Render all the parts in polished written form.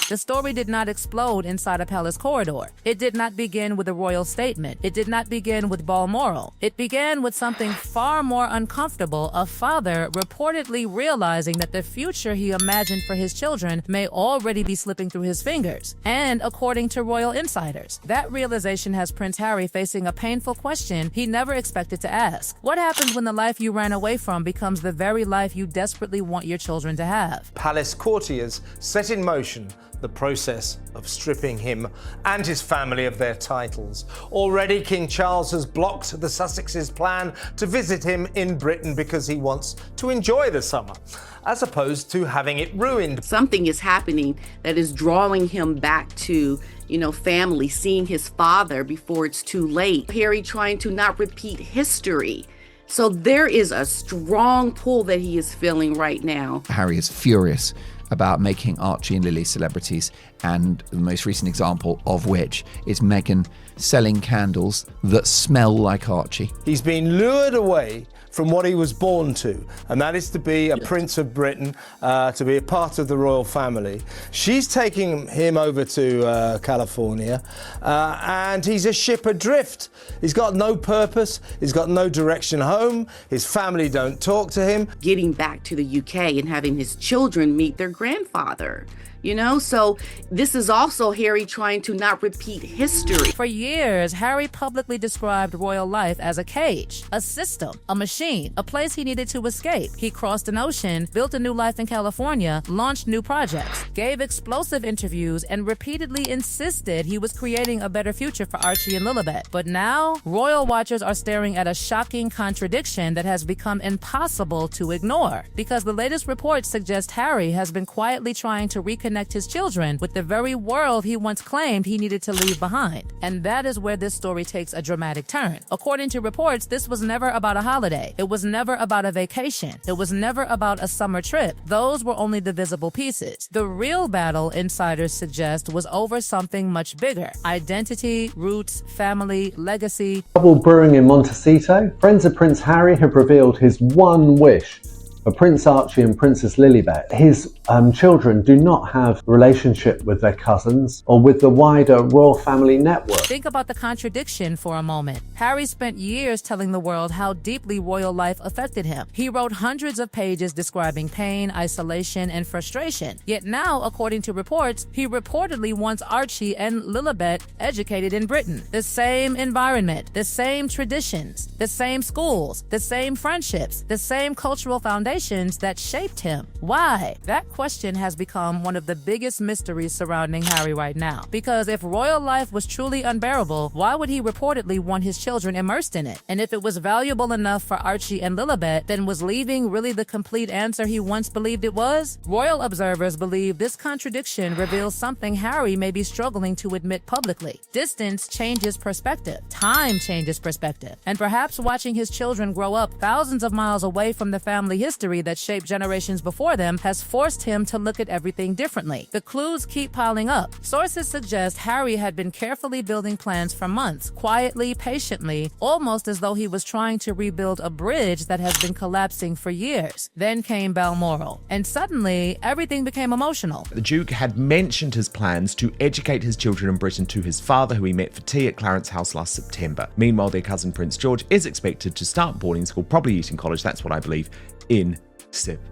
The story did not explode inside a palace corridor. It did not begin with a royal statement. It did not begin with Balmoral. It began with something far more uncomfortable, a father reportedly realizing that the future he imagined for his children may already be slipping through his fingers. And according to royal insiders, that realization has Prince Harry facing a painful question he never expected to ask. What happens when the life you ran away from becomes the very life you desperately want your children to have? Palace courtiers set in motion the process of stripping him and his family of their titles. Already, King Charles has blocked the Sussexes' plan to visit him in Britain because he wants to enjoy the summer, as opposed to having it ruined. Something is happening that is drawing him back to, family, seeing his father before it's too late. Harry trying to not repeat history. So there is a strong pull that he is feeling right now. Harry is furious about making Archie and Lily celebrities, and the most recent example of which is Meghan selling candles that smell like Archie. He's been lured away from what he was born to, and that is to be a Prince of Britain, to be a part of the royal family. She's taking him over to California, and he's a ship adrift. He's got no purpose, he's got no direction home, his family don't talk to him. Getting back to the UK and having his children meet their grandfather. So this is also Harry trying to not repeat history. For years, Harry publicly described royal life as a cage, a system, a machine, a place he needed to escape. He crossed an ocean, built a new life in California, launched new projects, gave explosive interviews, and repeatedly insisted he was creating a better future for Archie and Lilibet. But now, royal watchers are staring at a shocking contradiction that has become impossible to ignore, because the latest reports suggest Harry has been quietly trying to reconnect his children with the very world he once claimed he needed to leave behind. And that is where this story takes a dramatic turn. According to reports, this was never about a holiday. It was never about a vacation. It was never about a summer trip. Those were only the visible pieces. The real battle, insiders suggest, was over something much bigger: identity, roots, family, legacy. Trouble brewing in Montecito. Friends of Prince Harry have revealed his one wish for Prince Archie and Princess Lilibet. His children do not have a relationship with their cousins or with the wider royal family network. Think about the contradiction for a moment. Harry spent years telling the world how deeply royal life affected him. He wrote hundreds of pages describing pain, isolation, and frustration. Yet now, according to reports, he reportedly wants Archie and Lilibet educated in Britain. The same environment, the same traditions, the same schools, the same friendships, the same cultural foundations that shaped him. Why? That question has become one of the biggest mysteries surrounding Harry right now. Because if royal life was truly unbearable, why would he reportedly want his children immersed in it? And if it was valuable enough for Archie and Lilibet, then was leaving really the complete answer he once believed it was? Royal observers believe this contradiction reveals something Harry may be struggling to admit publicly. Distance changes perspective. Time changes perspective. And perhaps watching his children grow up thousands of miles away from the family history that shaped generations before them has forced him to look at everything differently. The clues keep piling up. Sources suggest Harry had been carefully building plans for months, quietly, patiently, almost as though he was trying to rebuild a bridge that has been collapsing for years. Then came Balmoral, and suddenly everything became emotional. The Duke had mentioned his plans to educate his children in Britain to his father, who he met for tea at Clarence House last September. Meanwhile, their cousin Prince George is expected to start boarding school, probably Eton College, that's what I believe, in September.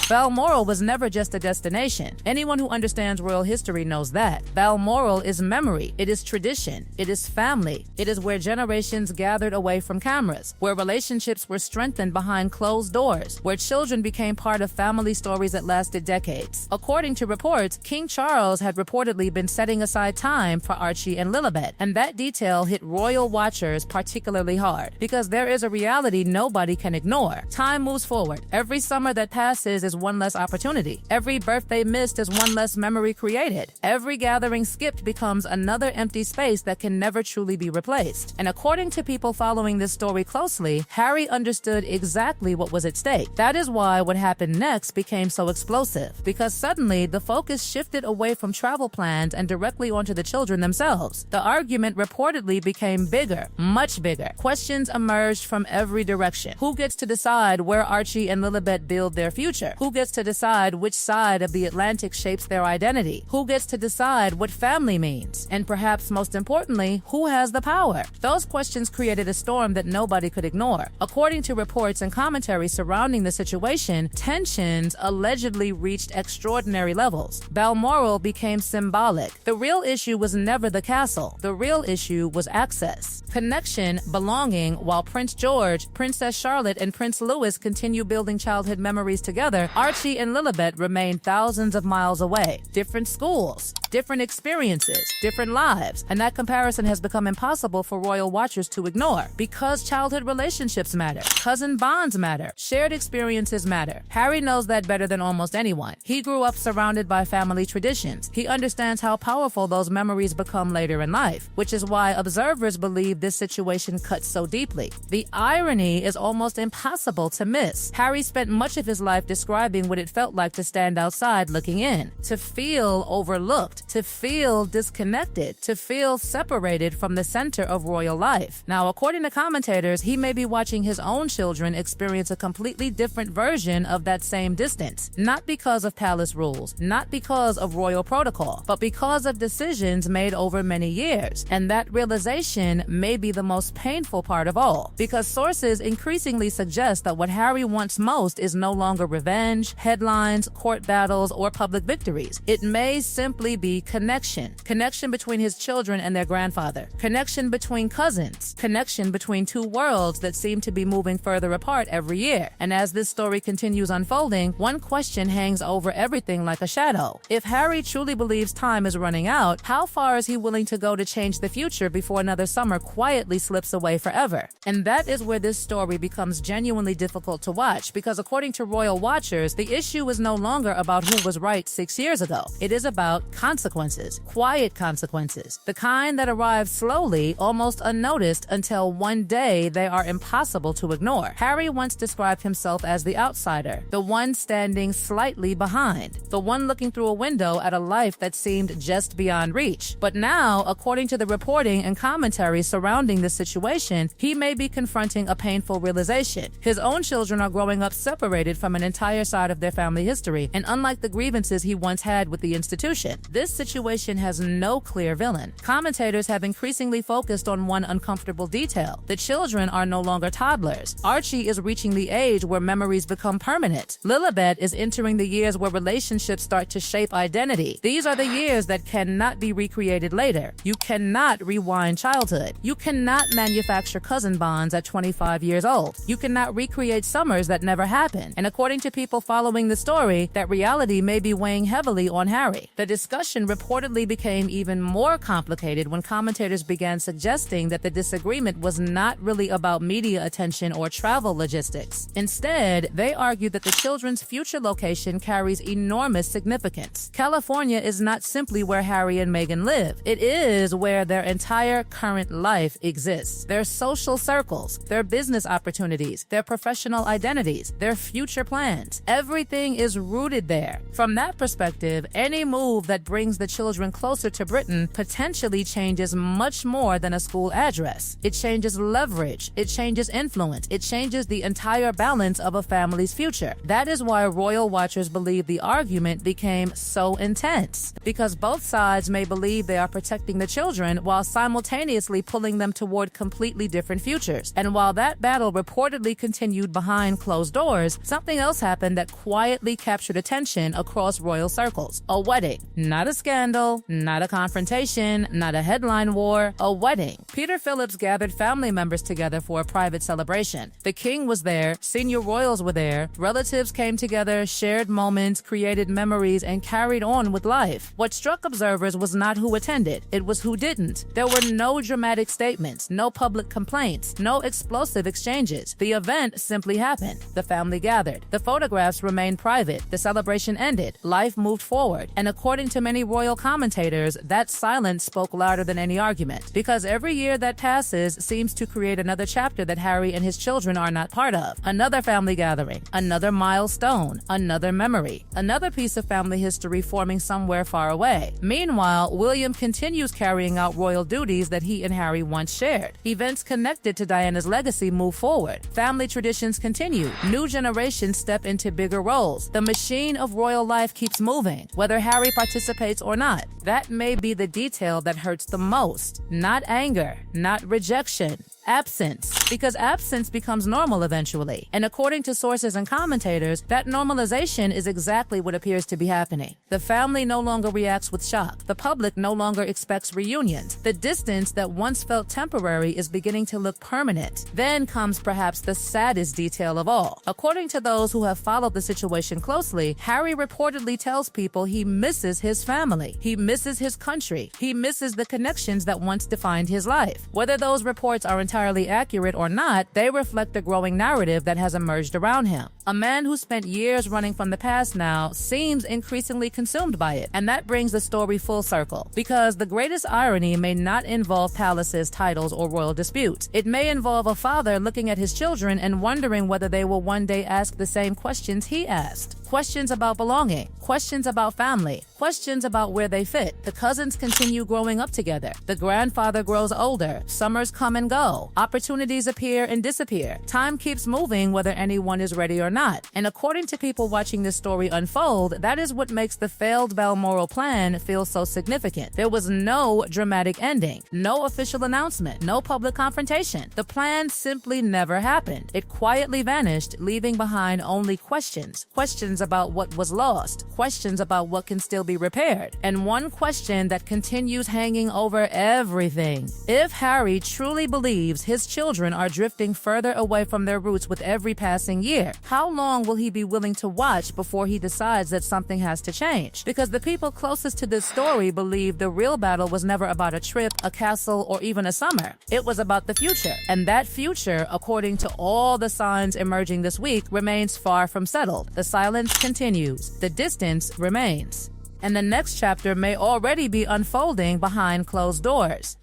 Balmoral was never just a destination. Anyone who understands royal history knows that. Balmoral is memory. It is tradition. It is family. It is where generations gathered away from cameras, where relationships were strengthened behind closed doors, where children became part of family stories that lasted decades. According to reports, King Charles had reportedly been setting aside time for Archie and Lilibet, and that detail hit royal watchers particularly hard, because there is a reality nobody can ignore. Time moves forward. Every summer that passes is one less opportunity. Every birthday missed is one less memory created. Every gathering skipped becomes another empty space that can never truly be replaced. And according to people following this story closely, Harry understood exactly what was at stake. That is why what happened next became so explosive, because suddenly the focus shifted away from travel plans and directly onto the children themselves. The argument reportedly became bigger, much bigger. Questions emerged from every direction. Who gets to decide where Archie and Lilibet build their future? future? Who gets to decide which side of the Atlantic shapes their identity? Who gets to decide what family means? And perhaps most importantly, who has the power? Those questions created a storm that nobody could ignore. According to reports and commentary surrounding the situation, tensions allegedly reached extraordinary levels. Balmoral became symbolic. The real issue was never the castle. The real issue was access, connection, belonging. While Prince George, Princess Charlotte, and Prince Louis continue building childhood memories together, Archie and Lilibet remain thousands of miles away. Different schools, different experiences, different lives, and that comparison has become impossible for royal watchers to ignore because childhood relationships matter, cousin bonds matter, shared experiences matter. Harry knows that better than almost anyone. He grew up surrounded by family traditions. He understands how powerful those memories become later in life, which is why observers believe this situation cuts so deeply. The irony is almost impossible to miss. Harry spent much of his life describing what it felt like to stand outside looking in, to feel overlooked, to feel disconnected, to feel separated from the center of royal life. Now, according to commentators, he may be watching his own children experience a completely different version of that same distance, not because of palace rules, not because of royal protocol, but because of decisions made over many years. And that realization may be the most painful part of all, because sources increasingly suggest that what Harry wants most is no longer revenge, headlines, court battles, or public victories. It may simply be connection. Connection between his children and their grandfather. Connection between cousins. Connection between two worlds that seem to be moving further apart every year. And as this story continues unfolding, one question hangs over everything like a shadow. If Harry truly believes time is running out, how far is he willing to go to change the future before another summer quietly slips away forever? And that is where this story becomes genuinely difficult to watch, because according to royal watchers, the issue is no longer about who was right 6 years ago. It is about consequences, quiet consequences, the kind that arrive slowly, almost unnoticed, until one day they are impossible to ignore. Harry once described himself as the outsider, the one standing slightly behind, the one looking through a window at a life that seemed just beyond reach. But now, according to the reporting and commentary surrounding this situation, he may be confronting a painful realization. His own children are growing up separated from an entire side of their family history, and unlike the grievances he once had with the institution, this situation has no clear villain. Commentators have increasingly focused on one uncomfortable detail. The children are no longer toddlers. Archie is reaching the age where memories become permanent. Lilibet is entering the years where relationships start to shape identity. These are the years that cannot be recreated later. You cannot rewind childhood. You cannot manufacture cousin bonds at 25 years old. You cannot recreate summers that never happened. And according to people following the story, that reality may be weighing heavily on Harry. The discussion reportedly became even more complicated when commentators began suggesting that the disagreement was not really about media attention or travel logistics. Instead, they argued that the children's future location carries enormous significance. California is not simply where Harry and Meghan live. It is where their entire current life exists. Their social circles, their business opportunities, their professional identities, their future plans. Everything is rooted there. From that perspective, any move that brings the children closer to Britain potentially changes much more than a school address. It changes leverage. It changes influence. It changes the entire balance of a family's future. That is why royal watchers believe the argument became so intense, because both sides may believe they are protecting the children while simultaneously pulling them toward completely different futures. And while that battle reportedly continued behind closed doors, something else happened that quietly captured attention across royal circles. A wedding. Not a scandal, not a confrontation, not a headline war, a wedding. Peter Phillips gathered family members together for a private celebration. The king was there, senior royals were there, relatives came together, shared moments, created memories, and carried on with life. What struck observers was not who attended, it was who didn't. There were no dramatic statements, no public complaints, no explosive exchanges. The event simply happened. The family gathered. The photographs remained private. The celebration ended. Life moved forward. And according to many royal commentators, that silence spoke louder than any argument, because every year that passes seems to create another chapter that Harry and his children are not part of. Another family gathering, another milestone, another memory, another piece of family history forming somewhere far away. Meanwhile, William continues carrying out royal duties that he and Harry once shared. Events connected to Diana's legacy move forward. Family traditions continue. New generations step step into bigger roles. The machine of royal life keeps moving, whether Harry participates or not. That may be the detail that hurts the most. Not anger, not rejection. Absence, because absence becomes normal eventually. And according to sources and commentators, that normalization is exactly what appears to be happening. The family no longer reacts with shock. The public no longer expects reunions. The distance that once felt temporary is beginning to look permanent. Then comes perhaps the saddest detail of all. According to those who have followed the situation closely, Harry reportedly tells people he misses his family. He misses his country. He misses the connections that once defined his life. Whether those reports are entirely accurate or not, they reflect the growing narrative that has emerged around him. A man who spent years running from the past now seems increasingly consumed by it. And that brings the story full circle. Because the greatest irony may not involve palaces, titles, or royal disputes. It may involve a father looking at his children and wondering whether they will one day ask the same questions he asked. Questions about belonging, questions about family, questions about where they fit. The cousins continue growing up together. The grandfather grows older. Summers come and go. Opportunities appear and disappear. Time keeps moving whether anyone is ready or not. And according to people watching this story unfold, that is what makes the failed Balmoral plan feel so significant. There was no dramatic ending, no official announcement, no public confrontation. The plan simply never happened. It quietly vanished, leaving behind only questions. Questions about what was lost, questions about what can still be repaired, and one question that continues hanging over everything. If Harry truly believes his children are drifting further away from their roots with every passing year, how long will he be willing to watch before he decides that something has to change? Because the people closest to this story believe the real battle was never about a trip, a castle, or even a summer. It was about the future. And that future, according to all the signs emerging this week, remains far from settled. The silence continues. The distance remains. And the next chapter may already be unfolding behind closed doors.